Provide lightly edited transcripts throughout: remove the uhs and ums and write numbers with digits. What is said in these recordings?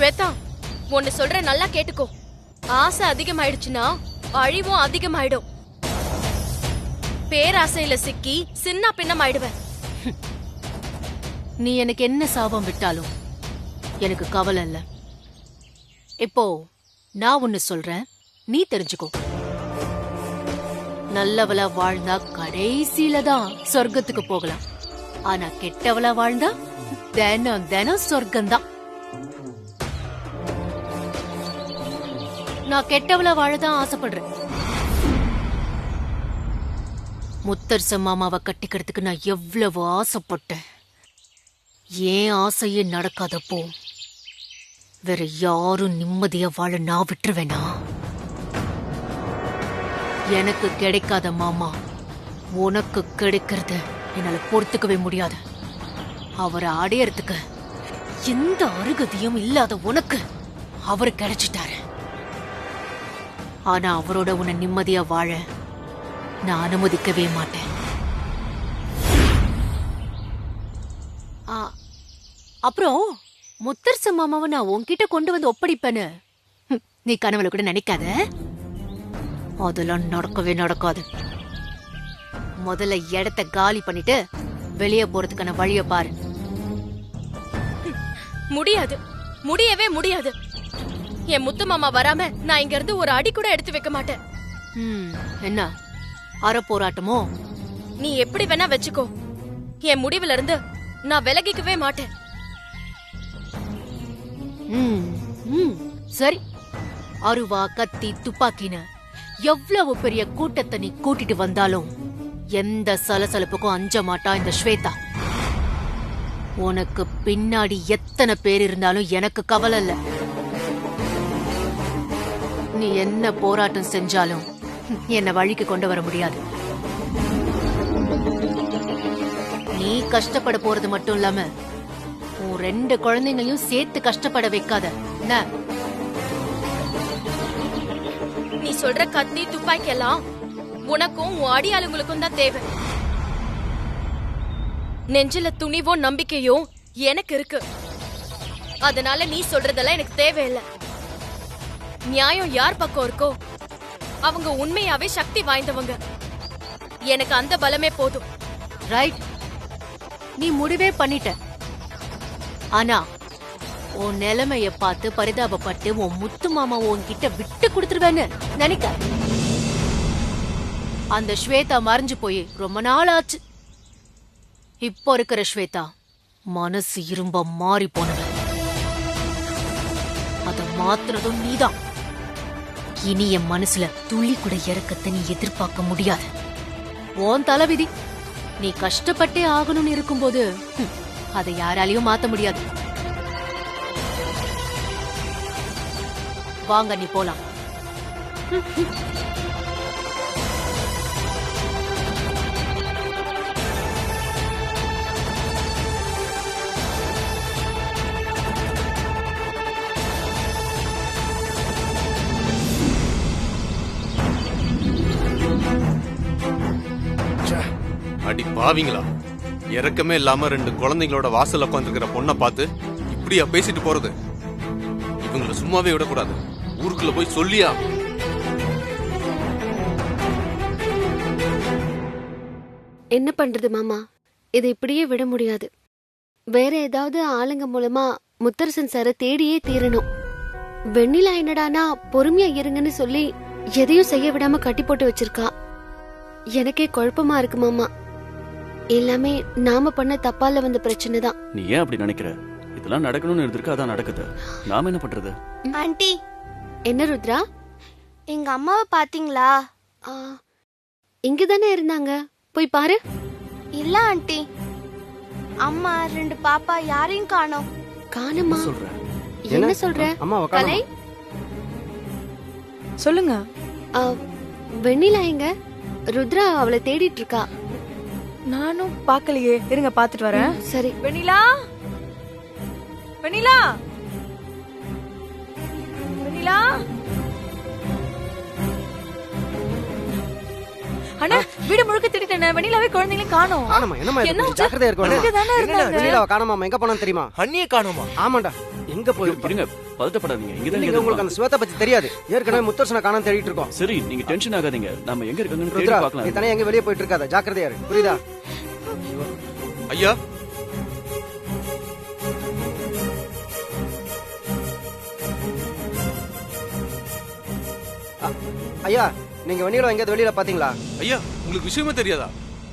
ஸ்வேதா, ஒன்னு சொல்ற நல்லா கேட்டுக்கோ. ஆசை அதிகமாயிடுச்சுன்னா அழிவும் அதிகமாயிடும். பேராசையில சிக்கி சின்ன பின்னம் ஆயிடுவேன். நீ எனக்கு என்ன சாபம் விட்டாலும் எனக்கு கவலை இல்ல. இப்போ நான் ஒன்னு சொல்றேன், நீ தெரிஞ்சுக்கோ. நல்லவளா வாழ்ந்தா கடைசியில தான் சொர்க்கத்துக்கு போகலாம். ஆனா கெட்டவளா வாழ்ந்தா தினம் தினம் சொர்க்கம்தான். நான் கெட்டவளா வாழதான் ஆசைப்படுறேன். முத்தரச மாமாவை கட்டிக்கிறதுக்கு நான் எவ்வளவு ஆசைப்பட்டேன். ஏன் ஆசையே நடக்காதப்போ வேற யாரும் நிம்மதியா வாழ நான் விட்டுருவேனா? எனக்கு கிடைக்காத மாமா உனக்கு கிடைக்கிறத என்னால பொறுத்துக்கவே முடியாது. அவரை அடையறதுக்கு எந்த அருகதையும் இல்லாத உனக்கு அவரு கிடைச்சிட்டாரு. ஆனா அவரோட உன்னை நிம்மதியா வாழ நான் அனுமதிக்கவே மாட்டேன். அப்புறம் முத்தரச மாமாவை நான் உன்கிட்ட கொண்டு வந்து ஒப்படைப்பேன்னு நீ கனவுல கூட நினைக்காத. அதெல்லாம் நடக்கவே நடக்காது. முதல்ல இடத்த காலி பண்ணிட்டு வெளியே போறதுக்கான வழிய பாரு. முடியாது, முடியவே முடியாது. என் முத்து மாமா வராம நான் இங்க இருந்து ஒரு அடி கூட எடுத்து வைக்க மாட்டேன். என்ன அற போராட்டமோ? நீ எப்படி வேணா வச்சுக்கோ, என் முடிவுல இருந்து நான் விலகிக்கவே மாட்டேன். சரி, அருவா கத்தி துப்பாக்கின்னு எவ்வளவு பெரிய கூட்டத்தை நீ கூட்டிட்டு வந்தாலும் எந்த சலசலப்புக்கும் அஞ்ச மாட்டா இந்த ஸ்வேதா. உனக்கு பின்னாடி எத்தனை பேர் இருந்தாலும் எனக்கு கவலை இல்ல. நீ என்ன போராட்டம் செஞ்சாலும் என்ன வழிக்கு கொண்டு வர முடியாது. நீ கஷ்டப்பட போறது மட்டும் இல்லாம உன் 2 குழந்தைங்களையும் சேர்த்து கஷ்டப்பட வைக்காத. நீ சொல்ற கத்தி துப்பாக்கி எல்லாம் உனக்கும் உன் அடியாளுங்களுக்கும் தான் தேவை. நெஞ்சில துணிவோ நம்பிக்கையோ எனக்கு இருக்கு. அதனால நீ சொல்றதெல்லாம் எனக்கு தேவையில்லை. நியாயம் யார் பக்கம் இருக்கோ அவங்க உண்மையாவே சக்தி வாய்ந்தவங்க. எனக்கு அந்த பலமே போதும். ரைட், நீ முடிவே பண்ணிட்ட. ஆனா உன் நிலைமைய பார்த்து பரிதாபப்பட்டு உன் முத்து மாமா உன்கிட்ட விட்டு கொடுத்துருவேன்னு நினைக்க. அந்த ஸ்வேதா மறைஞ்சு போய் ரொம்ப நாள் ஆச்சு. இப்போ இருக்கிற ஸ்வேதா மனசு இரும்ப மாறி போனவ. அத மாத்துறதும் நீதான். இனி என் மனசுல துளி கூட இறக்கத்தை நீ எதிர்பார்க்க முடியாது. உன் தலைவிதி. நீ கஷ்டப்பட்டே ஆகணும்னு இருக்கும்போது அதை யாராலையும் மாத்த முடியாது. வாங்க, நீ போலாம். அடி பாவீங்களா, இறக்கமே இல்லாம 2 குழந்தைங்களோட வாசல்ல உட்காந்துருக்கிற பொண்ணை பார்த்து இப்படியா பேசிட்டு போறது? இவங்களை சும்மாவே விடக்கூடாது. ஊருக்குள்ள போய் சொல்லியா? என்ன பண்றது மாமா, இதை இப்படியே விட முடியாது. வேற ஏதாவது ஆளுங்க மூலமா முத்தரசன் சார தேடியே தீரணும். வெண்ணிலா என்னடானா பொறுமையா இருங்கன்னு சொல்லி எதையும் செய்ய விடாம கட்டி போட்டு வச்சிருக்கா. எனக்கே குழப்பமா இருக்கு மாமா. எல்லாமே நாம பண்ண தப்பால வந்த பிரச்சனை தான். நீ ஏன் அப்படி நினைக்கிற? இதெல்லாம் நடக்கணும்னு இருந்திருக்கு, அதான் நடக்குது. நாம என்ன பண்றது? ஆண்டி. என்ன ருத்ரா, எங்க அம்மாவை பாத்தீங்களா? இங்கதானே இருந்தாங்க, போய் பாரு. இல்ல ஆண்டி, அம்மா 2 பாப்பா யாரையும் காணோம். காணுமா? சொல்ற என்ன சொல்ற? கலை சொல்லுங்க. வெண்ணிலா எங்க? ருத்ரா அவளை தேடிட்டு இருக்கா. நானும் பாக்கலையே, இருங்க பாத்துட்டு வரேன். சரி. வெண்ணிலா, வெண்ணிலா, வெண்ணிலா. அண்ணா, வீடு முழுக்க தேடிட்டேன். வெண்ணிலாவே குழந்தைங்களையும் காணோம். காணோமா? என்னம்மா இது? ஜாக்கிரதையா இருக்க வேண்டாம். இங்க தானே இருந்தாங்க. வெண்ணிலாவை காணோமா? எங்க போனான்னு தெரியுமா? அண்ணியே காணோமா? ஆமாண்டா. எங்க போயிருப்பா? இருங்க, பதட்டப்படாதீங்க. இங்க தான் இல்லைங்க, உங்களுக்கு அந்த ஸ்வேதா பத்தி தெரியாது. ஏற்கனவே முத்தரசனை காணாம தேடிட்டு இருக்கோம். சரி, நீங்க டென்ஷன் ஆகாதீங்க. நாம எங்க இருக்கங்கன்னு தேடி ருத்ரா, நீ பார்க்கலாம். தனியா எங்க வெளியே போயிட்டு இருக்காத, ஜாக்கிரதையா இரு. புரியுதா? ஐயா ஐயா, நீங்க வெண்ணிலா எங்கேயாவது வெளியில பாத்தீங்களா? ஐயா உங்களுக்கு விஷயமே தெரியாதா?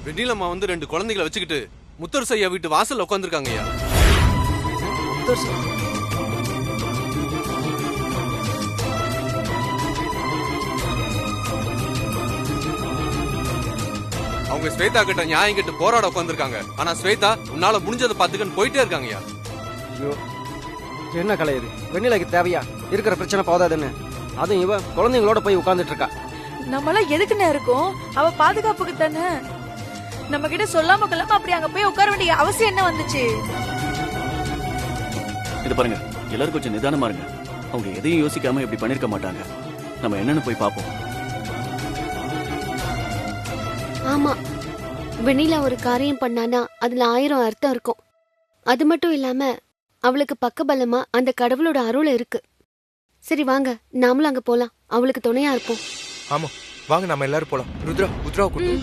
வெண்ணிலம்மா வந்து 2 குழந்தைகளை வச்சுக்கிட்டு முத்தரசு ஐயா வீட்டு வாசல்ல உட்காந்துருக்காங்க ஐயா. முத்தரசன். அவங்க ஸ்வேதா கிட்ட நியாயம் கிட்ட போராட உட்காந்துருக்காங்க. ஆனா ஸ்வேதா உன்னால முடிஞ்சதை பாத்துக்கன்னு போயிட்டே இருக்காங்க ஐயா. ஐயோ, என்ன கலை இது? வெண்ணிலாக்கு தேவையா இருக்கிற பிரச்சனை போதாதுன்னு அதுவும் இவ குழந்தைங்களோட போய் உட்கார்ந்துட்டு இருக்கா. நம்மளாம் எதுக்குன்னு இருக்கோம்? அவ பாதுகாப்புக்கு தானே. நம்ம கிட்ட சொல்லாம கொள்ளாம அப்படி அங்க போய் உட்கார வேண்டிய அவசியம் என்ன வந்துச்சு? இது பாருங்க, எல்லாரும் கொஞ்சம் நிதானமா இருங்க. அவங்க எதையும் யோசிக்காம இப்படி பண்ணிருக்க மாட்டாங்க. நம்ம என்னன்னு போய் பாப்போம். ஆமா, வெண்ணிலா ஒரு காரியம் பண்ணானா அதுல 1000 அர்த்தம் இருக்கும். அது மட்டும் இல்லாம அவளுக்கு பக்கபலமா அந்த கடவுளோட அருள் இருக்கு. சரி வாங்க, நாமளும் அங்க போலாம். அவளுக்கு துணையா இருப்போம். ஆமா, வாங்க நாம எல்லாரும் போலாம். ருத்ரா கூட்டு.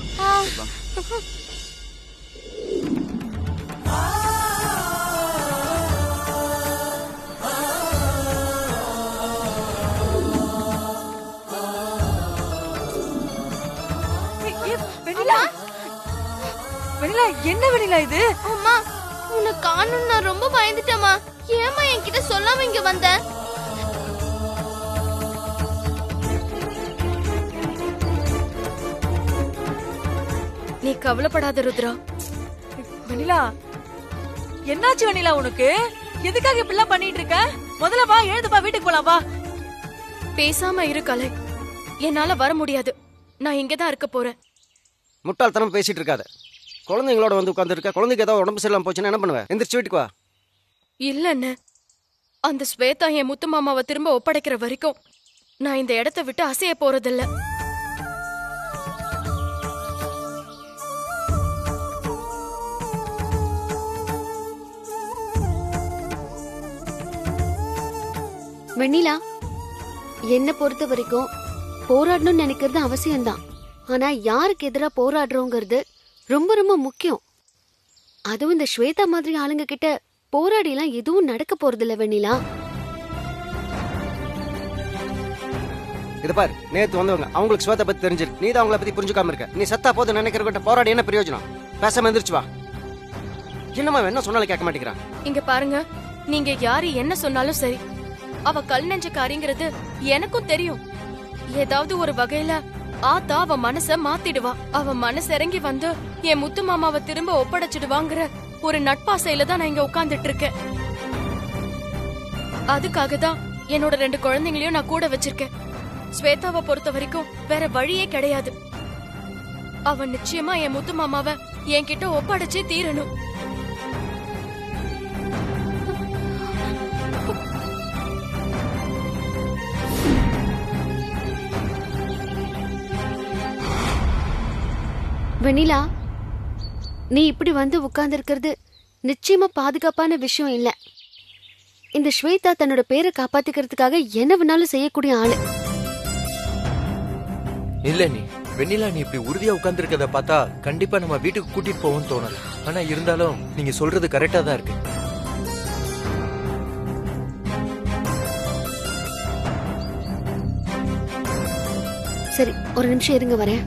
வெண்ணிலா, வெண்ணிலா, என்ன வெண்ணிலா இது? அம்மா, உன்னை காணும் நான் ரொம்ப பயந்துட்டேம்மா. ஏம்மா என்கிட்ட சொல்லாம இங்க வந்த? நீ கவலைப்படாத ருத்ரா. வெண்ணிலா, என்னாச்சு வெண்ணிலா உனக்கு? எதுக்காக இப்படிலாம் பண்ணிட்டு இருக்க? முதல்ல வா, எழுதுப்பா, வீட்டுக்கு போலாம் வா. பேசாம இரு கலை. என்னால வர முடியாது. நான் இங்கதான் இருக்க போறேன். முட்டாள்தனம் பேசிட்டு இருக்காத. குழந்தைங்களோட வந்து உட்கார்ந்து இருக்க. குழந்தைக்கு ஏதாவது உடம்பு சரியில்லாம போச்சுன்னா என்ன பண்ணுவேன்? எந்திரிச்சு வீட்டுக்கு வா. இல்லன்னு, அந்த ஸ்வேதா என் முத்து மாமாவை திரும்ப ஒப்படைக்கிற வரைக்கும் நான் இந்த இடத்தை விட்டு அசைய போறதில்ல. வெண்ணிலா, என்ன பொறுத்த வரைக்கும் போராடணும்னு நினைக்கிறது அவசியம்தான். ஆனா யாருக்கு எதிரா போராடுறோங்கிறது ரொம்ப ரொம்ப முக்கியம். அதுவும் இந்த ஸ்வேதா மாதிரி ஆளுங்க கிட்ட போராடி எல்லாம் எதுவும் நடக்க போறது இல்ல வெண்ணிலா. இது பாரு, நேத்து வந்தவங்க அவங்களுக்கு ஸ்வேதா பத்தி தெரிஞ்சிருக்கு. நீ தான் அவங்கள பத்தி புரிஞ்சுக்காம இருக்க. நீ சத்தா போது நினைக்கிறவங்கிட்ட போராடி என்ன பிரயோஜனம்? பேசாம எந்திரிச்சு வா. என்னம்மா என்ன சொன்னாலும் கேட்க மாட்டேங்கிறான். இங்க பாருங்க, நீங்க யாரு என்ன சொன்னாலும் சரி, அவ கல் நெஞ்சக்காரிங்கிறது எனக்கும் தெரியும். ஏதாவது ஒரு வகையில ஆத்தா அவ மனச மாத்திடுவா. அவ மனசு இறங்கி வந்து என் முத்து மாமாவை திரும்ப ஒப்படைச்சிடுவாங்கிற ஒரு நட்பாசையில தான் நான் இங்க உட்கார்ந்துட்டு இருக்கேன். அதுக்காக தான் என்னோட 2 குழந்தைங்களையும் நான் கூட வச்சிருக்கேன். ஸ்வேதாவை பொறுத்த வரைக்கும் வேற வழியே கிடையாது. அவ நிச்சயமா என் முத்து மாமாவை என்கிட்ட ஒப்படைச்சே தீரணும். வெண்ணிலா, நீ இப்படி வந்து உட்கார்ந்து இருக்கிறது நிச்சயமா பாதுகாப்பான விஷயம் இல்ல. இந்த ஸ்வேதா தன்னோட பேரை காப்பாத்திக்கிறதுக்காக என்ன வேணாலும் செய்யக்கூடிய ஆளு. இல்ல வெண்ணிலா, நீ இப்படி உறுதியா உட்கார்ந்து இருக்கத பார்த்தா கண்டிப்பா நம்ம வீட்டுக்கு கூட்டிட்டு போவோம்னு தோணும். ஆனா இருந்தாலும் நீங்க சொல்றது கரெக்டா தான் இருக்கு. சரி, ஒரு நிமிஷம் இருங்க, வரேன்.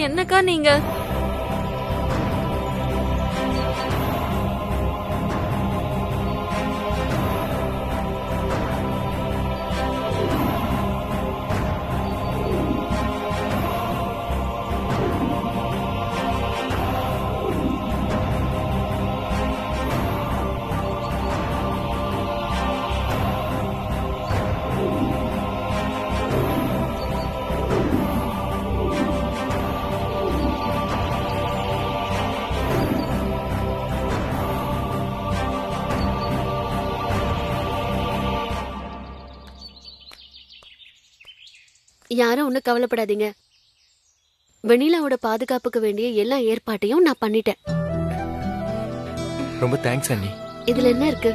என்னக்கா நீங்க? யாரும் ஒன்னும் கவலைப்படாதீங்க. வெண்ணிலாவோட பாதுகாப்புக்கு வேண்டிய எல்லா ஏற்பாட்டையும் நான் பண்ணிட்டேன். ரொம்ப தேங்க்ஸ் அண்ணி. இதுல என்ன இருக்கு?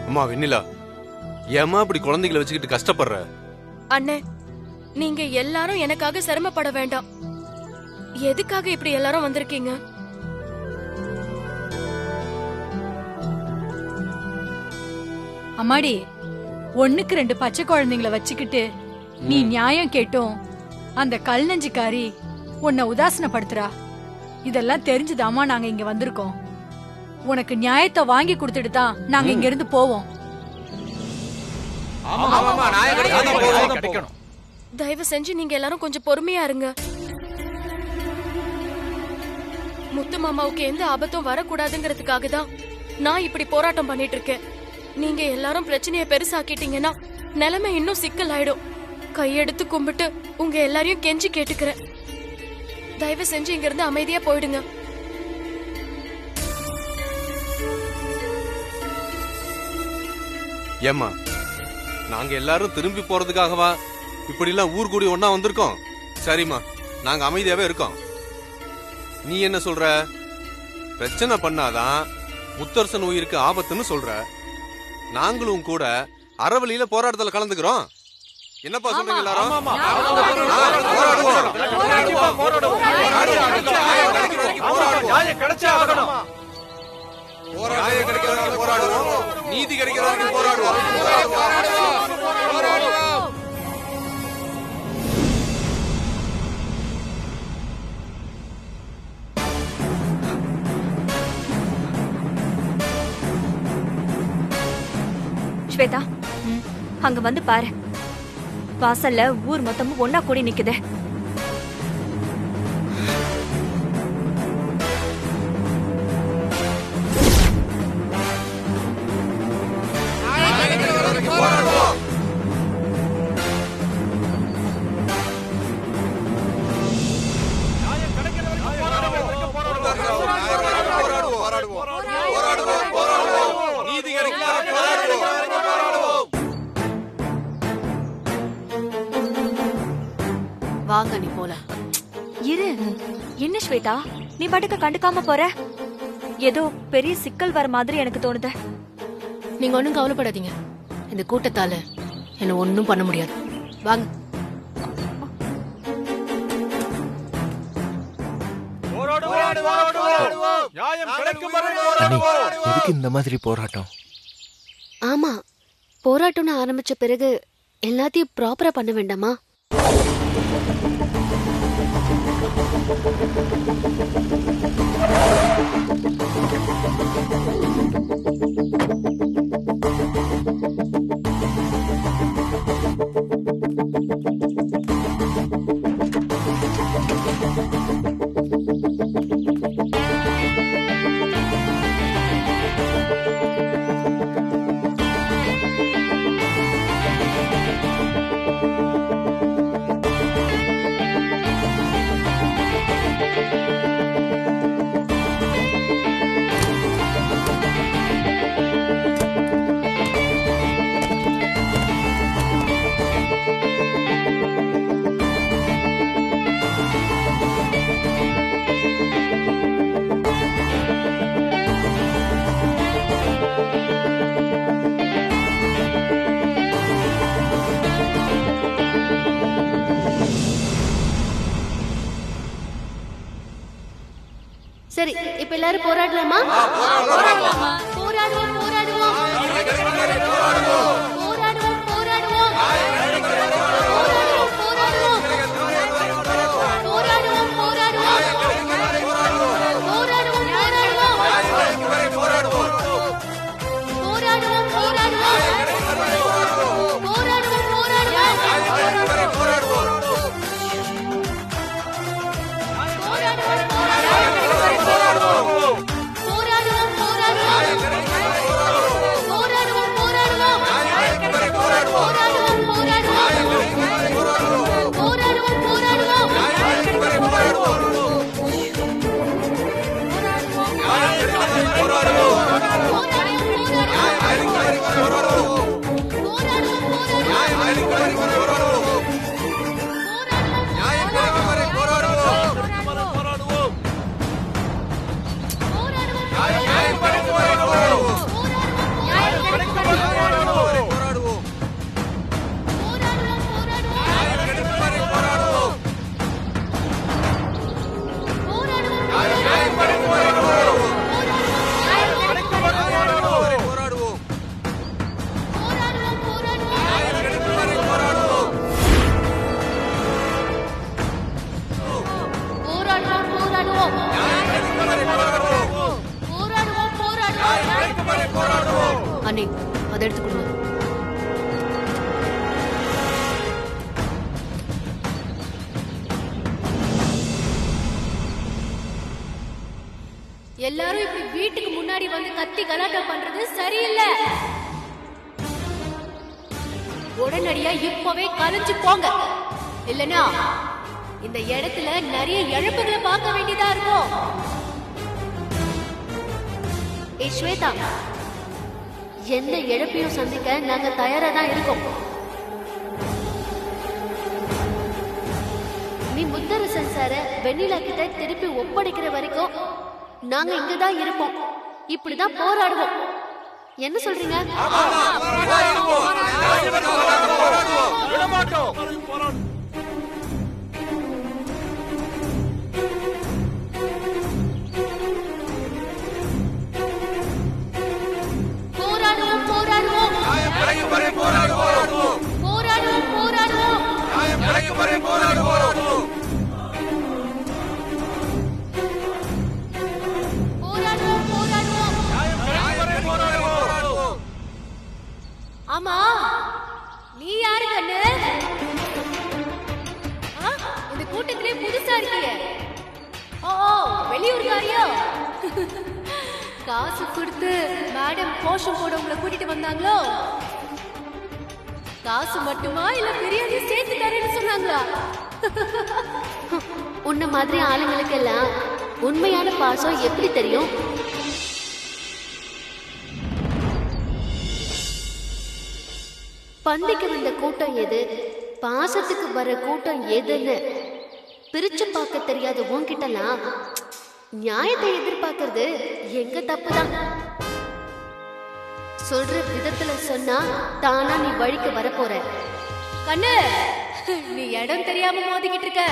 அம்மா வெண்ணிலா, ஏம்மா இப்படி குழந்தைகளை வச்சுக்கிட்டு கஷ்டப்படுற? அண்ணே, நீங்க எல்லாரும் எனக்காக சிரமப்பட வேண்டாம். எதுக்காக இப்படி எல்லாரும் வந்திருக்கீங்க? அம்மாடி, 1க்கு 2 பச்சை குழந்தைங்கள வச்சுக்கிட்டு நீ நியாயம் கேட்டும் அந்த கல் நெஞ்சுக்காரி உன்னை உதாசனப்படுத்துறா. இதெல்லாம் தெரிஞ்சுதாமா நாங்க இங்க வந்திருக்கோம். உனக்கு நியாயத்தை வாங்கி கொடுத்துட்டு தான் நாங்க இங்க இருந்து போவோம். தயவு செஞ்சு நீங்க எல்லாரும் கொஞ்சம் பொறுமையா இருங்க. முத்து மாமாவுக்கு எந்த ஆபத்தும் வரக்கூடாதுங்கிறதுக்காக தான் நான் இப்படி போராட்டம் பண்ணிட்டு இருக்கேன். நீங்க எல்லாரும் பிரச்சனையை பெருசாக்கிட்டீங்கன்னா நிலைமை இன்னும் சிக்கல் ஆயிடும். கையெடுத்து கும்பிட்டு உங்க எல்லாரையும் கெஞ்சி கேட்டுக்கிறேன். தயவு செஞ்சு இங்க இருந்து அமைதியா போயிடுங்க. ஏம்மா, நாங்க எல்லாரும் திரும்பி போறதுக்காகவா இப்படி எல்லாம் ஊர் கூடி ஒன்னா வந்திருக்கோம்? சரிம்மா, நாங்க அமைதியாவே இருக்கோம். நீ என்ன சொல்ற? பிரச்சனை பண்ணாதான் முத்தரசன் உயிருக்கு ஆபத்துன்னு சொல்ற. நாங்களும் கூட அறவழியில போராட்டத்துல கலந்துக்கிறோம். என்னப்பா சொல்றீங்க எல்லாரும்? போராடுவோம், நீதி கிடைக்கிற வரைக்கும் போராடுவோம். ஸ்வேதா, அங்க வந்து பாரு. வாசல்ல ஊர் மொத்தமும் ஒன்னா கூடி நிக்குது. வாங்க, நீ போலாம். இரு. என்ன ஸ்வேதா, நீ பாட்டுக்கு கண்டுக்காம போற? ஏதோ பெரிய சிக்கல் வர மாதிரி எனக்கு தோணுது. நீங்க ஒண்ணும் கவலைப்படாதீங்க. இந்த கூட்டத்தால என்ன ஒண்ணும் பண்ண முடியாது. வாங்க. எதுக்கு இந்த மாதிரி போராட்டம்? ஆமா, போராட்டம்னு ஆரம்பிச்ச பிறகு எல்லாத்தையும் ப்ராப்பரா பண்ண வேண்டாமா? சரி, இப்ப எல்லாரும் போராடலாமா? போராடுவோம், போராடுவோம், போராடுவோம், போராடுவோம், போராடுவோம், போராடுவோம், போராடுவோம் போராடுவோம் அண்ணே அதை எடுத்து கொடுங்க. எல்லாரும் இப்படி வீட்டுக்கு முன்னாடி வந்து கத்தி கலாட்டா பண்றது சரியில்லை. உடனடியா இப்பவே கலைஞ்சு போங்க, இல்லனா இந்த இடத்துல நிறைய இழப்புகளை பார்க்க வேண்டியதா இருக்கும். ஏ ஸ்வேதா, என்ன இழப்பையும் சந்திக்க நாங்க தயாரா தான் இருக்கோம். நீ முத்தரசன் சார வெண்ணிலா கிட்ட திருப்பி ஒப்படைக்கிற வரைக்கும் நாங்க இங்கதான் இருப்போம். இப்படிதான் போராடுவோம். என்ன சொல்றீங்க? போராடுவோம் போராடுவோம் போராடுவோம் போராடுவோம் ஆமா, நீ யாரு கண்ணு? இந்த கூட்டத்திலே புதுசா இருக்கிய? ஓ, வெளியூர்காரியோ? காசு கொடுத்து மேடம் கோஷம் போட உங்களை கூட்டிட்டு வந்தாங்களோ? காசு மட்டுமா இல்ல பிரியாணி சேர்த்து தரேன்னு சொன்னாங்களா? உன்ன மாதிரி ஆளுங்களுக்கு எல்லாம் உண்மையான பாசம் எப்படி தெரியும்? பந்திக்கு வந்த கூட்டம் எது, பாசத்துக்கு வர கூட்டம் எதுன்னு பிரிச்சு பார்க்க தெரியாத உன்கிட்டலாம் நியாயத்தை எதிர்பார்க்கறது எங்க தப்புதான். சொல்ற விதத்துல சொன்னா தானா நீ வழிக்கு வரப்போற. கண்ணு, நீ இடம் தெரியாம மோதிக்கிட்டு இருக்க.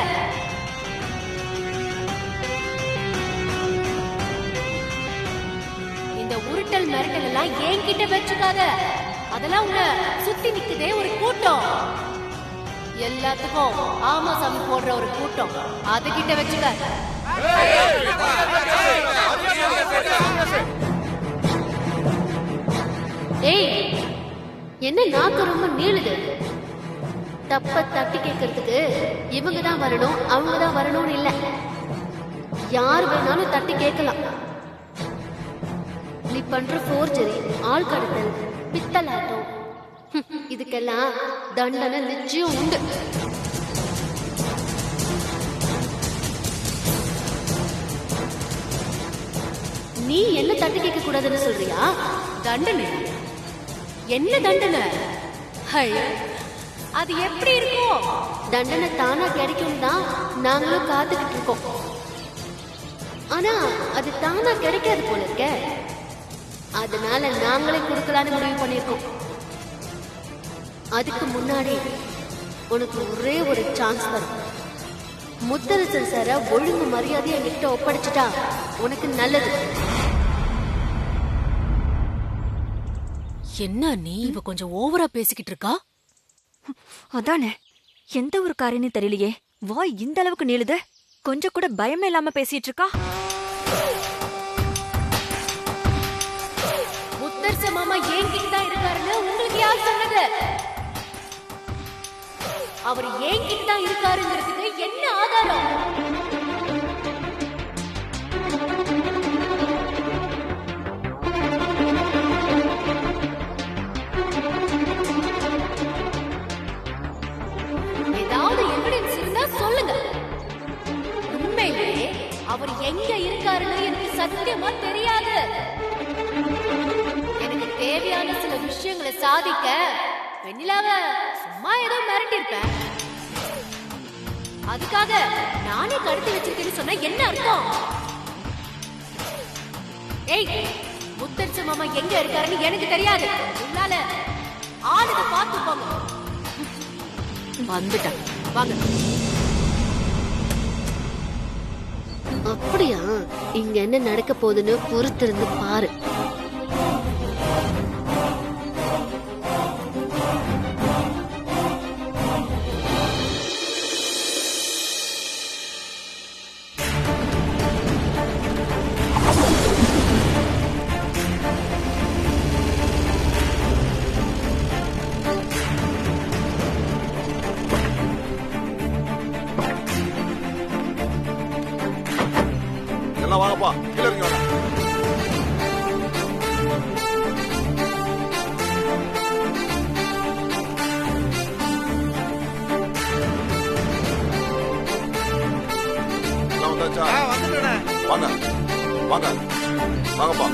இந்த உருட்டல் மிரட்டல் எல்லாம் என்கிட்ட வச்சுக்காத. அதெல்லாம் உன்னை சுத்தி நிக்குதே ஒரு கூட்டம், எல்லாத்துக்கும் ஆமா சாமி போடுற ஒரு கூட்டம், அதுகிட்ட வச்சுக்க. ஏய், என்ன நாக்கு ரொம்ப நீளுது? தப்ப தட்டி கேட்கறதுக்கு இவங்க தான் வரணும் அவங்க தான் வரணும்னு இல்ல, யார் வேணாலும் தட்டி கேட்கலாம். நீ பண்ற போர்ஜரி, ஆள் கடத்தல், பித்தலாட்டம், இதுக்கெல்லாம் தண்டனை நிச்சயம் உண்டு. நீ என்ன தட்டி கேட்க கூடாதுன்னு சொல்றியா? தண்டனை? என்ன தண்டனை? அது எப்படி இருக்கும்? தண்டனை தானா கிடைக்கும் தான் நாங்களும் காத்துக்கிட்டு இருக்கோம். ஆனா அது தானா கிடைக்காது போல இருக்க. அதனால நாங்களே கொடுக்கலான்னு முடிவு பண்ணிருக்கோம். அதுக்கு முன்னாடி உனக்கு ஒரே ஒரு சான்ஸ் தரும். முத்தரசன் சார ஒழுங்கு மரியாதையை என்கிட்ட ஒப்படைச்சிட்டா உனக்கு நல்லது. என்ன நீ இவ கொஞ்சம் ஓவரா பேசிக்கிட்டு இருக்கா? அதானே, எந்த ஒரு காரியன்னு தெரியலையே, வாய் இந்த அளவுக்கு நீளுது. கொஞ்சம் கூட பயமே இல்லாம பேசிட்டு இருக்கா. முத்தரச மாமா என்கிட்ட தான் இருக்காருன்னு உங்களுக்கு யார் சொன்னது? அவர் என்கிட்ட தான் இருக்காருங்கிறதுக்கு என்ன ஆதாரம்? ஏதாவது எவிடன்ஸ் இருந்தா சொல்லுங்க. உண்மையிலேயே அவர் எங்க இருக்காருன்னு எனக்கு சத்தியமா தெரியாது. எனக்கு தேவையான சில விஷயங்களை சாதிக்க வெண்ணிலாவை சும்மா ஏதோ மிரட்டி இருப்பேன். அதுக்காக நானே கடத்தி வச்சிருக்கேன்னு சொன்னா என்ன அர்த்தம்? ஏய், முத்தரச மாமா எங்க இருக்காருன்னு எனக்கு தெரியாது. உன்னால ஆளுத பார்த்து போங்க. வந்துட்டான், வாங்க. அப்படியா? இங்க என்ன நடக்க போகுதுன்னு பொறுத்திருந்து பாரு. எல்லாம் வாங்கப்பா கீழே இறங்கி வாங்க. எல்லாம் வந்தாச்சா? வாங்க வாங்க வாங்கப்பா.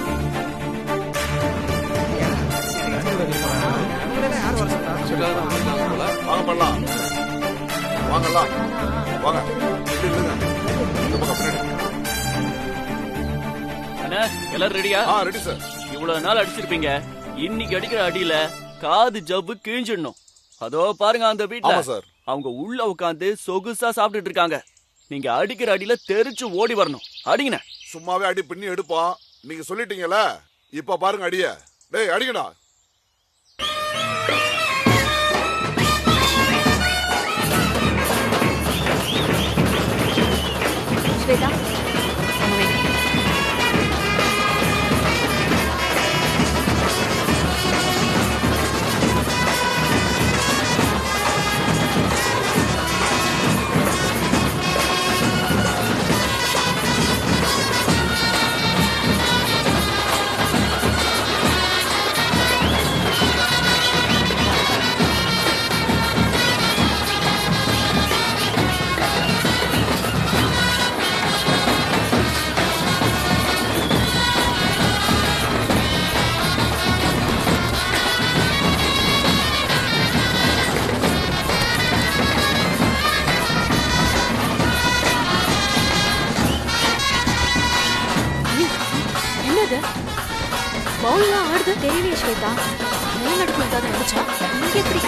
வாங்க பண்ணலாம் வாங்கலாம் வாங்க இப்படி இல்லைங்க இந்த பக்கம் பின்னாடி. அண்ணா எல்லாரும் ரெடியா? Ready sir. இவ்வளவு நாள் அடிச்சிருப்பீங்க, இன்னைக்கு அடிக்கிற அடியில காது ஜவ்வு கிழிஞ்சிடணும். அதோ பாருங்க அந்த வீட்டுல ஆமா சார். அவங்க உள்ள உட்காந்து சொகுசா சாப்பிட்டுட்டு இருக்காங்க. நீங்க அடிக்கிற அடியில தெரிச்சு ஓடி வரணும். அடிங்கண்ணே. சும்மாவே அடி பின்னி எடுப்போம். நீங்க சொல்லிட்டீங்கல்ல, இப்ப பாருங்க அடிய. டேய் அடிங்கடா. ஸ்வேதா அங்க வை. பவுல்லாம் ஆடுது. தெரியலையே ஸ்வேதா, மேல் நடுப்பு ஏதாவது நினைச்சா இங்க எப்படி?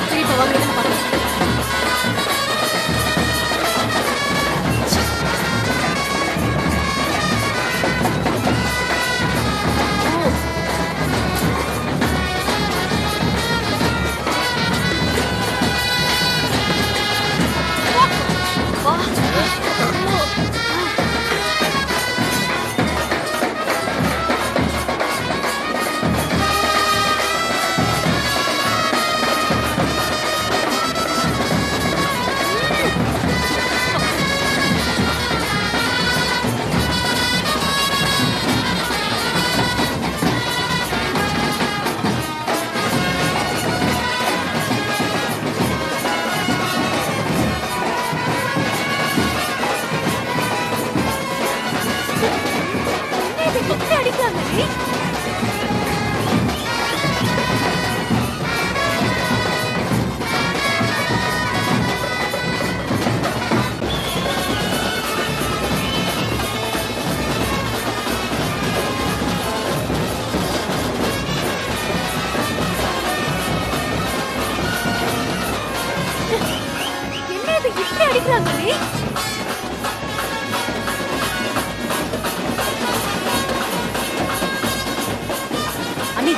சரி இப்ப வாங்க பார்க்கலாம். அண்ணி,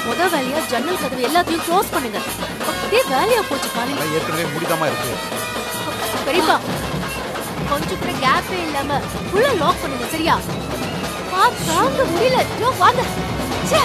முத வேலையா ஜன்னல் கதவு எல்லாத்தையும் க்ளோஸ் பண்ணுங்க. அப்படியே வேலையா போச்சு காலையில. ஏற்கனவே முடிக்காம இருக்கு. பெரியப்பா, கொஞ்சம் கூட கேப்பே இல்லாம ஃபுல்லா லாக் பண்ணுங்க, சரியா? தாங்க முடியல. வாங்க. ச்சே.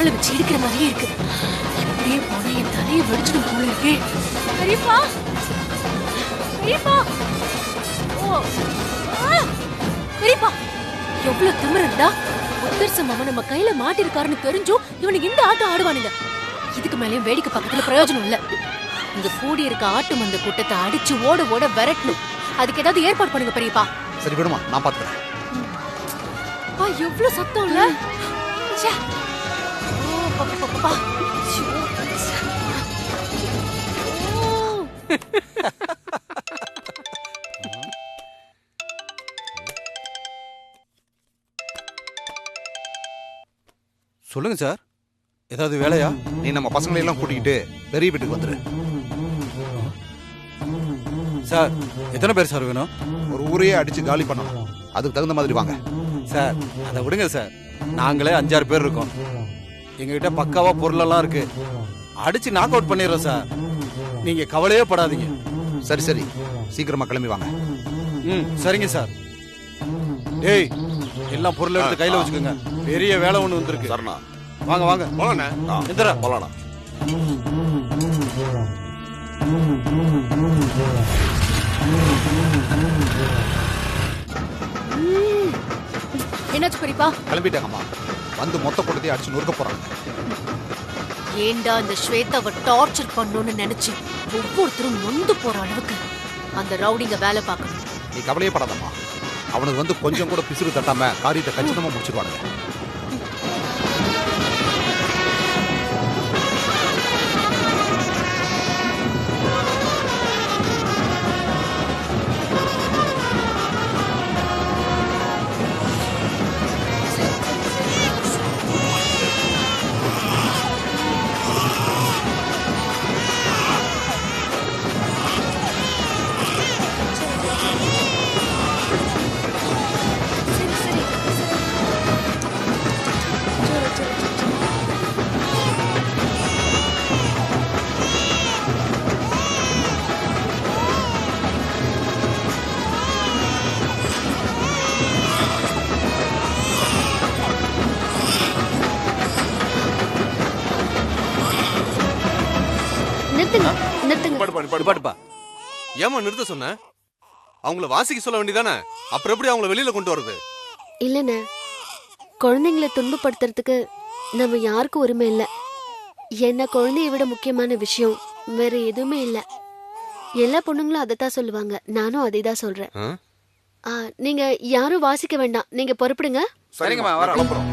விரல வச்சு இருக்கிற மாதிரியே இருக்கு. இப்படியே போனா என் தலையை வெடிச்சிடும் போல இருக்கே. பெரியப்பா, பெரியப்பா, ஓ, பெரியப்பா, எவ்வளவு திமிரு இருந்தா முத்தரசன் மாமா நம்ம கையில மாட்டிருக்காருன்னு தெரிஞ்சும் இவனுக்கு இந்த ஆட்டம் ஆடுவானுங்க. இதுக்கு மேலயும் வேடிக்கை பக்கத்துல பிரயோஜனம் இல்ல. இங்க கூடி இருக்க ஆட்டு மந்த கூட்டத்தை அடிச்சு ஓட ஓட விரட்டணும். அதுக்கு ஏதாவது ஏற்பாடு பண்ணுங்க பெரியப்பா. சரி விடுமா, நான் பாத்துக்கிறேன். எவ்வளவு சத்தம் இல்ல. ச்சே. ஓ, பாப்பா. சொல்லுங்க சார், ஏதாவது வேலையா? நீ நம்ம பசங்களை எல்லாம் கூட்டிக்கிட்டு பெரிய வீட்டுக்கு வந்துரு. சார், எத்தனை பேர் சார் வேணும்? ஒரு ஊரையே அடிச்சு காலி பண்ணணும். அதுக்கு தகுந்த மாதிரி வாங்க. சார், அதை விடுங்க சார். நாங்களே 5-6 பேர் இருக்கோம். எங்ககிட்ட பக்காவா பொருளெல்லாம் இருக்கு. அடிச்சு நாக் அவுட் பண்ணிடுறோம் சார். நீங்க கவலையே படாதீங்க. சரி சரி, சீக்கிரமா கிளம்பி வாங்க. சரிங்க சார். ஏய், எல்லாம் பொருள் எடுத்து கையில வச்சுக்கோங்க. பெரிய வேலை ஒண்ணு வந்திருக்கு. சரணா, வாங்க வாங்க போலாண்ணே. எந்திரா போலாண்ணா. என்னாச்சு பெரியப்பா? கிளம்பிட்டாங்கம்மா. வந்து மொத்த கூட்டத்தையும் அடிச்சு நொறுக்க போறாங்க. ஏண்டா இந்த ஸ்வேதாவை டார்ச்சர் பண்ணணும்னு நினைச்சு ஒவ்வொருத்தரும் நொந்து போற அளவுக்கு அந்த ரவுடிங்க வேலை பார்க்கணும். நீ கவலையே படாதம்மா. அவனுக்கு வந்து கொஞ்சம் கூட பிசுறு தட்டாம காரியத்தை கச்சிதமா முடிச்சிருவானுங்க. ஏமா நிறுத்த சொன்ன? அவங்கள வாசிக்க சொல்ல வேண்டியதானே? அப்புறம் எப்படி அவங்கள வெளியில கொண்டு வரது? இல்லண்ணே, குழந்தைங்களை துன்பப்படுத்துறதுக்கு நம்ம யாருக்கும் உரிமை இல்ல. என்ன குழந்தைய விட முக்கியமான விஷயம் வேற எதுவுமே இல்ல. எல்லா பொண்ணுங்களும் அதைத்தான் சொல்லுவாங்க. நானும் அதை தான் சொல்றேன். நீங்க யாரும் வாசிக்க வேண்டாம், நீங்க பொறுப்பிடுங்க. சரிங்கம்மா, வர அனுப்புறோம்.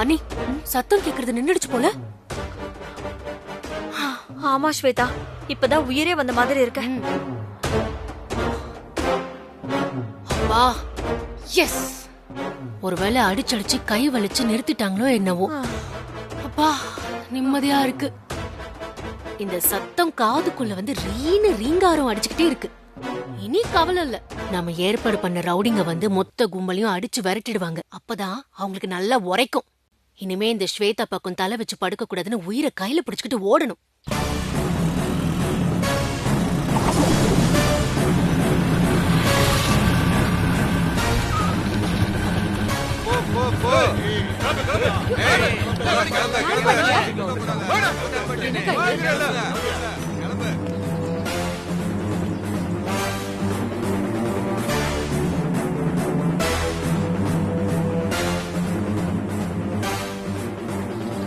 அண்ணி, சத்தம் கேக்குறது நின்னுடுச்சு போல. ஆமா ஸ்வேதா, இப்பதான் உயிரே வந்த மாதிரி இருக்க. அப்பா, எஸ். ஒருவேளை அடிச்சடிச்சு கை வலிச்சு நிறுத்திட்டாங்களோ என்னவோ. அப்பா, நிம்மதியா இருக்கு. இந்த சத்தம் காதுக்குள்ள வந்து ரீங்காரம் அடிச்சுக்கிட்டே இருக்கு. இனி கவலை இல்ல. நாம ஏற்பாடு பண்ண ரவுடிங்க வந்து மொத்த கும்பலையும் அடிச்சு விரட்டிடுவாங்க. அப்பதான் அவங்களுக்கு நல்லா உரைக்கும். இனிமே இந்த ஸ்வேதா பக்கம் தலை வச்சு படுக்க கூடாதுன்னு உயிரை கையில பிடிச்சுக்கிட்டு ஓடணும்.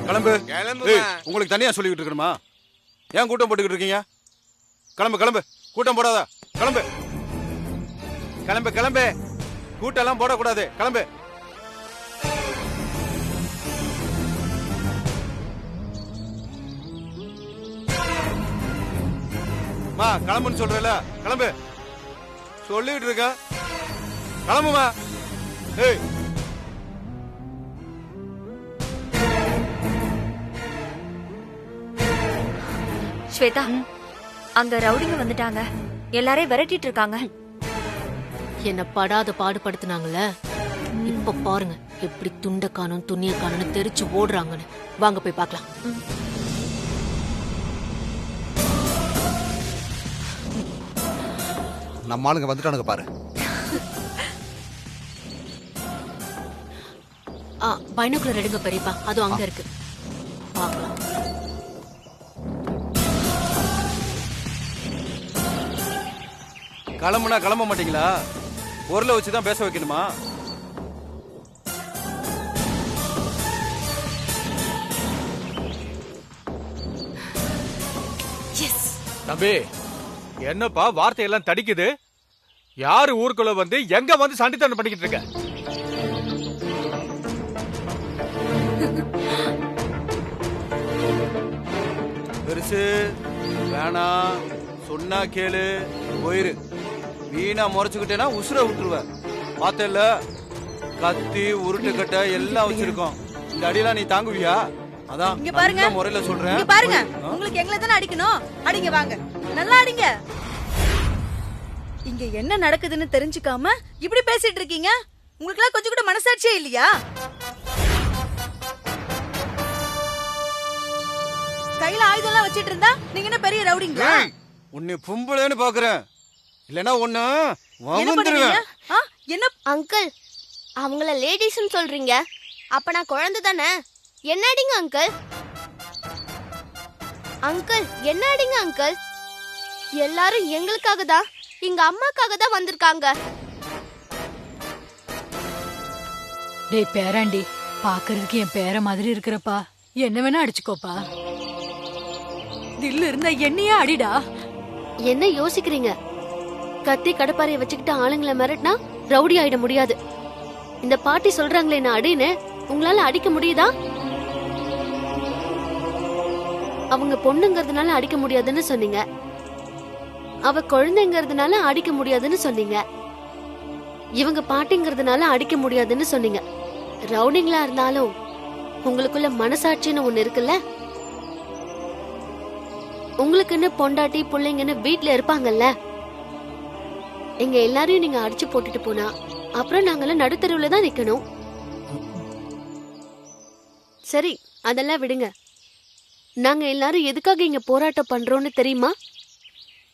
கிளம்பு. உங்களுக்கு தனியா சொல்லிக்கிட்டு இருக்கணுமா? ஏன் கூட்டம் போட்டுக்கிட்டு இருக்கீங்க? கிளம்பு கிளம்பு. கூட்டம் போடாதா? கிளம்பு கிளம்பு கிளம்பு. கூட்டம் எல்லாம் போடக்கூடாது. கிளம்பு. மா, கிளம்புன்னு சொல்றல. கிளம்பு. சொல்லிட்டு இருக்க. கிளம்புமா. ஏய், ஸ்வேதா, அங்க ரவுடிங்க வந்துட்டாங்க. எல்லாரையும் விரட்டிட்டு இருக்காங்க. என்ன படாத பாடுபடுத்துனாங்கல்ல, இப்ப பாருங்க எப்படி துண்ட காணும் துணிய காணும்னு தெரிச்சு ஓடுறாங்கன்னு. வாங்க போய் பார்க்கலாம். நம்ம ஆளுங்க வந்துட்டானுங்க பாரு. பைனாகுலர் எடுங்க பெரியப்பா, அது அங்க இருக்கு. பார்க்கலாம். கிளம்புனா கிளம்ப மாட்டீங்களா? பொருளை வச்சுதான் பேச வைக்கணுமா? தம்பி, என்னப்பா வார்த்தையெல்லாம் தடிக்குது? யாரு ஊருக்குள்ள வந்து எங்க வந்து சண்டித்தனம் பண்ணிக்கிட்டு இருக்க? பெருசு வேணாம், சொன்னா கேளு, போயிரு. வீணா முறைச்சுக்கிட்டேன்னா உசுர விட்டுருவ. பார்த்தல, கத்தி உருட்டு கட்டை எல்லாம் வச்சிருக்கோம். இந்த அடியெல்லாம் நீ தாங்குவியா? அதான் இங்க பாருங்க, முறையில சொல்றேன். இங்க பாருங்க, உங்களுக்கு எங்களை தானே அடிக்கணும். அடிங்க, வாங்க, நல்லா அடிங்க. இங்க என்ன நடக்குதுன்னு தெரிஞ்சுக்காம இப்படி பேசிட்டு இருக்கீங்க. உங்களுக்கு எல்லாம் கொஞ்சம் கூட மனசாட்சியே இல்லையா? கையில ஆயுதம் எல்லாம் வச்சிட்டு இருந்தா நீங்க என்ன பெரிய ரவுடிங்களா? உன்னை பொம்பளைன்னு பாக்குறேன், இல்லனா ஒண்ணு என்ன பண்ணுவீங்க? என்ன அங்கிள், அவங்கள லேடிஸ்னு சொல்றீங்க, அப்ப நான் குழந்தை தானே? என்ன அடிங்க அங்கிள். அங்கிள் என்ன அடிங்க அங்கிள். எல்லாரும் எங்களுக்காக தான், எங்க அம்மாக்காக தான் வந்திருக்காங்க. டேய் பேராண்டி, பாக்குறதுக்கு என் பேர மாதிரி இருக்கிறப்பா, என்ன வேணா அடிச்சுக்கோப்பா. தில்லு இருந்தா என்னையே அடிடா. என்ன யோசிக்கிறீங்க? கத்தி கடப்பாறைய வச்சுக்கிட்டு ஆளுங்களை மிரட்டினா ரவுடி ஆயிட முடியாது. இந்த பாட்டி சொல்றாங்களே நான் அடின்னு, உங்களால அடிக்க முடியுதா? அவங்க பொண்ணுங்கிறதுனால அடிக்க முடியாதுன்னு சொன்னீங்க, அவ குழந்தைங்கிறதுனால அடிக்க முடியாதுன்னு சொன்னீங்க, இவங்க பாட்டிங்கிறதுனால அடிக்க முடியாதுன்னு சொன்னீங்க. ரவுடிங்களா இருந்தாலும் உங்களுக்குள்ள மனசாட்சின்னு ஒண்ணு இருக்குல்ல? உங்களுக்குன்னு பொண்டாட்டி பிள்ளைங்கன்னு வீட்டுல இருப்பாங்கல்ல. எங்க எல்லாரையும் நீங்க அடிச்சு போட்டுட்டு போனா அப்புறம் நாங்கெல்லாம் நடுத்தருவுல தான் நிக்கணும். சரி, அதெல்லாம் விடுங்க. நாங்க எல்லாரும் எதுக்காக இங்க போராட்டம் பண்றோம்னு தெரியுமா?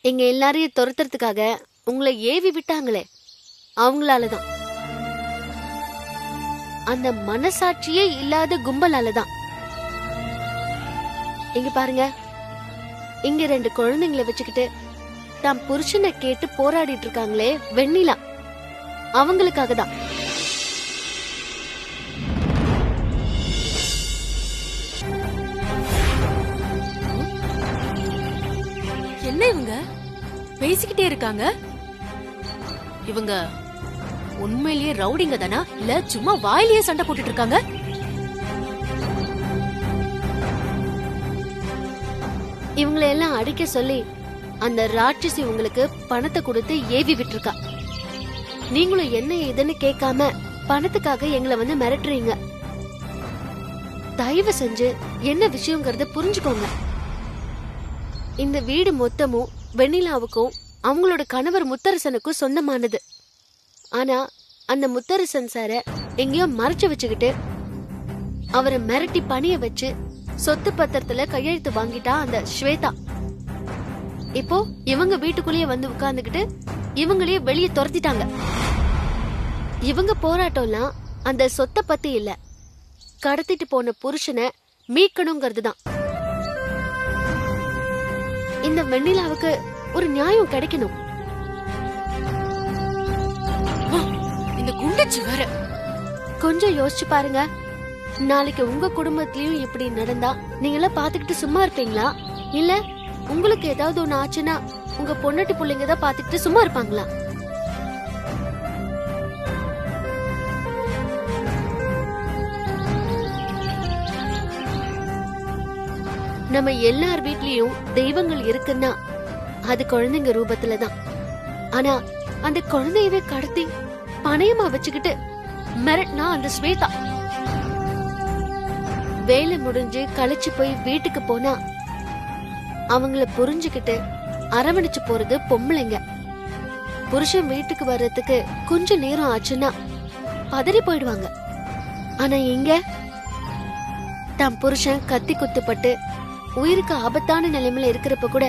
எங்க எல்லாரையும் துரத்துறதுக்காக உங்களை ஏவி விட்டாங்களே, அவங்களாலதான். அந்த மனசாட்சியே இல்லாத கும்பலாலதான். இங்க பாருங்க, இங்க 2 குழந்தைங்களை வச்சுக்கிட்டு தான் புருஷனை கேட்டு போராடிட்டு இருக்காங்களே வெண்ணிலா, அவங்களுக்காக தான். என்ன இவங்க பேசிக்கிட்டே இருக்காங்க? இவங்க உண்மையிலேயே ரவுடிங்க தானா, இல்ல சும்மா வாயிலேயே சண்டை போட்டுட்டு இருக்காங்க? இவங்களை எல்லாம் அடிக்க சொல்லி அந்த ராட்சசி உங்களுக்கு பணத்தை கொடுத்து ஏவி விட்டுருக்கா. நீங்களும் என்ன ஏதுன்னு கேட்காம பணத்துக்காக எங்களை வந்து மிரட்டுறீங்க. தயவு செஞ்சு என்ன விஷயம்ங்கறத புரிஞ்சுக்கோங்க. இந்த வீடு மொத்தமும் வெண்ணிலாவுக்கும் அவங்களோட கணவர் முத்தரசனுக்கும் சொந்தமானது. ஆனா அந்த முத்தரசன் சார எங்கேயோ மறைச்சு வச்சுக்கிட்டு அவரை மிரட்டி பணிய வச்சு சொத்து பத்திரத்துல கையெழுத்து வாங்கிட்டா அந்த ஸ்வேதா. இப்போ இவங்க வீட்டுக்குள்ளேயே வந்து உட்கார்ந்துகிட்டு இவங்களையே வெளியே துரத்திட்டாங்க. இவங்க போராட்டம்லாம் அந்த சொத்தை பத்தி இல்ல, கடத்திட்டு போன புருஷனை மீட்கணுங்கிறது தான். இந்த வெண்ணிலாவுக்கு ஒரு நியாயம் கிடைக்கணும். இந்த குண்டச்சி வேற. கொஞ்சம் யோசிச்சு பாருங்க, நாளைக்கு உங்க குடும்பத்திலயும் இப்படி நடந்தா நீங்க எல்லாம் பாத்துக்கிட்டு சும்மா இருப்பீங்களா? இல்ல உங்களுக்கு ஏதாவது ஒண்ணு ஆச்சுன்னா உங்க பொண்ணாட்டி பிள்ளைங்க தான் பாத்துக்கிட்டு சும்மா இருப்பாங்களா? நம்ம எல்லார் வீட்லயும் தெய்வங்கள் இருக்குன்னா அது குழந்தைங்க ரூபத்துலதான். ஆனா அந்த குழந்தையவே கடத்தி பணையமா வச்சுக்கிட்டு மிரட்டினா அந்த ஸ்வேதா. வேலை முடிஞ்சு களைச்சு போய் வீட்டுக்கு போனா அவங்கள புரிஞ்சுக்கிட்டு அரவணைச்சு போறது பொம்பளைங்க. புருஷன் வீட்டுக்கு வர்றதுக்கு கொஞ்சம் நேரம் ஆச்சுன்னா பதறி போயிடுவாங்க. ஆனா இங்க தன் புருஷன் கத்தி குத்துப்பட்டு உயிருக்கு ஆபத்தான நிலைமையில இருக்கிறப்ப கூட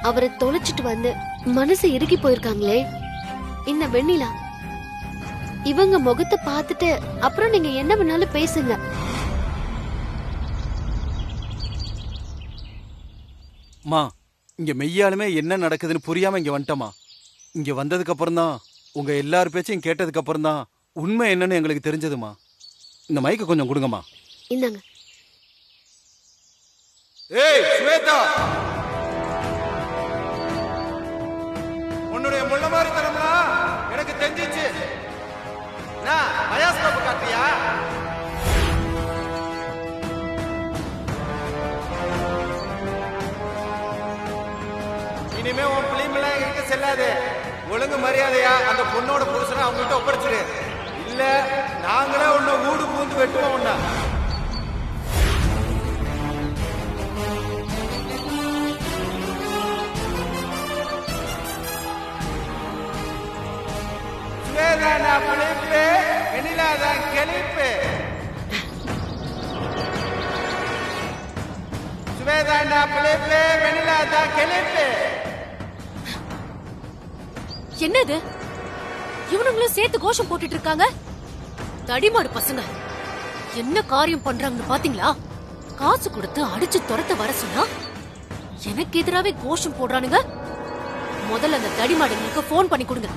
அவரை தொலைச்சிட்டு வந்து மனசு இறுகி போயிருக்காங்களே இந்த வெண்ணிலா. இவங்க முகத்தை பார்த்துட்டு அப்புறம் நீங்க என்ன வேணாலும் பேசுங்க. மா, இங்க மெய்யாலுமே என்ன நடக்குதுன்னு புரியாம இங்க வந்துட்டோமா. இங்க வந்ததுக்கு அப்புறம் தான், உங்க எல்லார் பேச்சையும் கேட்டதுக்கு அப்புறம் தான் உண்மை என்னன்னு எங்களுக்கு தெரிஞ்சதுமா. இந்த மைக்க கொஞ்சம் கொடுங்கம்மா. இந்தாங்க. ஏய் ஸ்வேதா, உன்னுடைய முள்ள மாதிரி தரம்னா எனக்கு தெரிஞ்சிச்சு. நான் பயாஸ்கோப் காட்டியா? இனிமே உன் பிள்ளைங்களாம் இருக்க செல்லாது. ஒழுங்கு மரியாதையா அந்த பொண்ணோட புருஷனை அவங்ககிட்ட ஒப்படைச்சிடு. இல்ல நாங்களே உன்னை ஊடு பூந்து வெட்டுவோம். உன்ன சுவேதானா பிழைப்பு, வெண்ணிலாதான் கெளிப்பு. சுவேதானா பிழைப்பு, வெண்ணிலாதான் கெளிப்பு. என்னது இவனுங்களும் சேர்த்து கோஷம் போட்டுட்டு இருக்காங்க? தடிமாடு பசங்க என்ன காரியம் பண்றாங்கன்னு பாத்தீங்களா? காசு கொடுத்து அடிச்சு துரத்த வர சொன்னா எனக்கு எதிராவே கோஷம் போடுறானுங்க. முதல்ல அந்த தடிமாடுங்களுக்கு போன் பண்ணி கொடுங்க.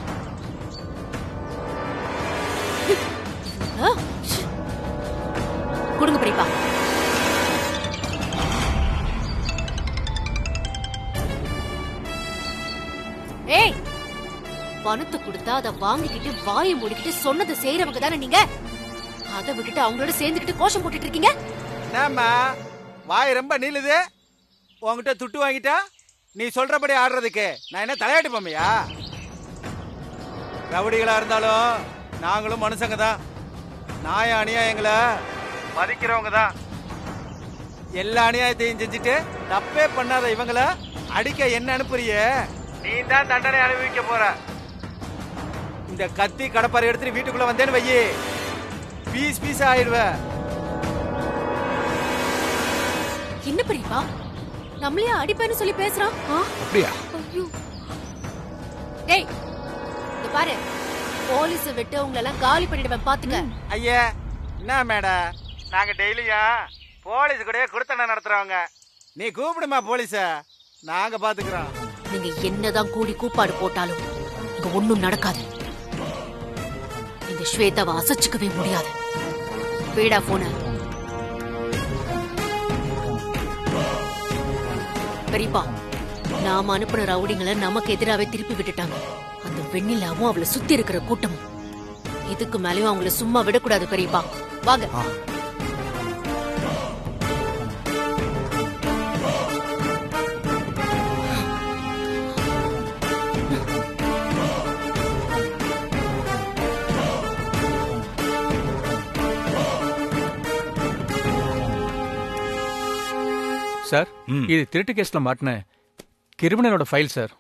கொடுங்க பெரியப்பா. ஏய், பணத்தை கொடுத்தா அதை வாங்கிக்கிட்டு வாயை மூடிக்கிட்டு சொன்னதை செய்யறவங்க தானே நீங்க. அதை விட்டுட்டு அவங்களோட சேர்ந்துக்கிட்டு கோஷம் போட்டுட்டு இருக்கீங்க. என்னம்மா வாய் ரொம்ப நீளுது? உங்ககிட்ட துட்டு வாங்கிட்டா நீ சொல்றபடி ஆடுறதுக்கு நான் என்ன தலையாட்டு பொம்மையா? ரவுடிகளா இருந்தாலும் நாங்களும் மனுஷங்க தான். நாய அநியாயங்களை மதிக்கிறவங்க தான். எல்லா அநியாயத்தையும் செஞ்சுட்டு தப்பே பண்ணாத இவங்கள அடிக்க என்ன அனுப்புறிய? நீ தான் தண்டனை அனுபவிக்க போற. இந்த கத்தி கடப்பாரை எடுத்துட்டு வீட்டுக்குள்ள வந்தேன்னு வையி, பீஸ் பீஸ் ஆயிடுவ. என்ன பெரியப்பா நம்மளையே அடிப்பேன்னு சொல்லி பேசுறான்? அப்படியா? டேய் இங்க பாரு, போலீஸ் விட்டு உங்களெல்லாம் காலி பண்ணிடுவேன் பாத்துக்க. ஐயா என்ன மேடம், நாங்க டெய்லியா போலீஸ் கூட குடுத்தன நடத்துறவங்க. நீ கூப்பிடுமா போலீஸ, நாங்க பாத்துக்கிறோம். நீங்க என்னதான் கூடி கூப்பாடு போட்டாலும் இங்க ஒண்ணும் நடக்காது. இந்த ஸ்வேதாவை அசைச்சுக்கவே முடியாது. வேடா போன பெரியப்பா. நாம அனுப்புன ரவுடிங்களை நமக்கு எதிராவே திருப்பி விட்டுட்டாங்க. அந்த வெண்ணிலாவும் அவளை சுத்தி இருக்கிற கூட்டமும். இதுக்கு மேலயும் அவங்கள சும்மா விடக்கூடாது பெரியப்பா. வாங்க. சார், இது திருட்டு கேஸ்ல மாட்டின கிரிமினலோட ஃபைல் சார்.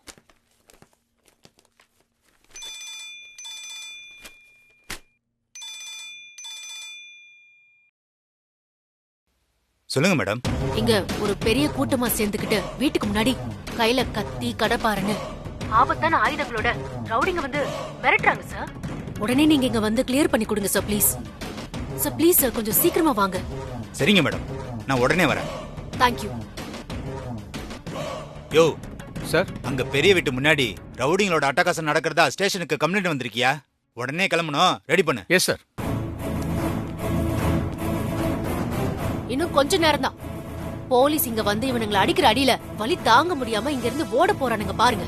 சொல்லுங்க மேடம். இங்க ஒரு பெரிய கூட்டமா சேர்ந்துக்கிட்டு வீட்டுக்கு முன்னாடி கையில கத்தி கடப்பாருன்னு ஆபத்தான ஆயுதங்களோட ரவுடிங்க வந்து மிரட்டுறாங்க சார். உடனே நீங்க இங்க வந்து கிளியர் பண்ணி கொடுங்க sir please. Sir please sir, கொஞ்சம் சீக்கிரமா வாங்க. சரிங்க மேடம், நான் உடனே வரேன். தேங்க்யூ. யோ சார், அங்க பெரிய வீட்டு முன்னாடி ரவுடிங்களோட அட்டகாசம் நடக்கிறதா ஸ்டேஷனுக்கு கம்ப்ளைண்ட் வந்திருக்கியா? உடனே கிளம்பணும், ரெடி பண்ணு. Yes sir. இன்னும் கொஞ்ச நேரம் தான். போலீஸ் இங்க வந்து இவனுங்களை அடிக்கிற அடியில வலி தாங்க முடியாம இங்க இருந்து ஓட போறானுங்க பாருங்க.